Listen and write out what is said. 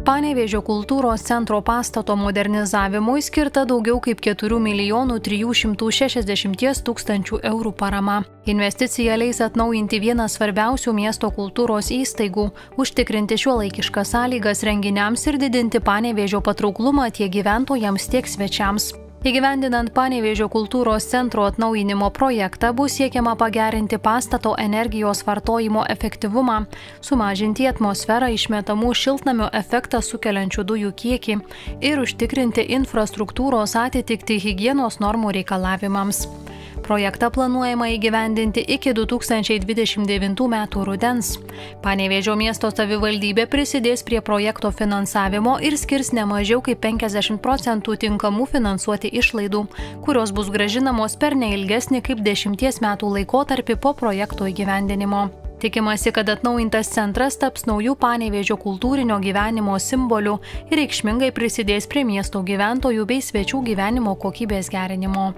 Panevėžio kultūros centro pastato modernizavimui skirta daugiau kaip 4 360 000 eurų parama. Investicija leis atnaujinti vieną svarbiausių miesto kultūros įstaigų, užtikrinti šiuolaikiškas sąlygas renginiams ir didinti Panevėžio patrauklumą tiek gyventojams, tiek svečiams. Įgyvendinant Panevėžio kultūros centro atnaujinimo projektą bus siekiama pagerinti pastato energijos vartojimo efektyvumą, sumažinti į atmosferą išmetamų šiltnamio efektą sukeliančių dujų kiekį ir užtikrinti infrastruktūros atitikti higienos normų reikalavimams. Projektą planuojama įgyvendinti iki 2029 metų rudens. Panevėžio miesto savivaldybė prisidės prie projekto finansavimo ir skirs ne mažiau kaip 50% tinkamų finansuoti išlaidų, kurios bus grąžinamos per neilgesnį kaip 10 metų laikotarpį po projekto įgyvendinimo. Tikimasi, kad atnaujintas centras taps naujų Panevėžio kultūrinio gyvenimo simboliu ir reikšmingai prisidės prie miesto gyventojų bei svečių gyvenimo kokybės gerinimo.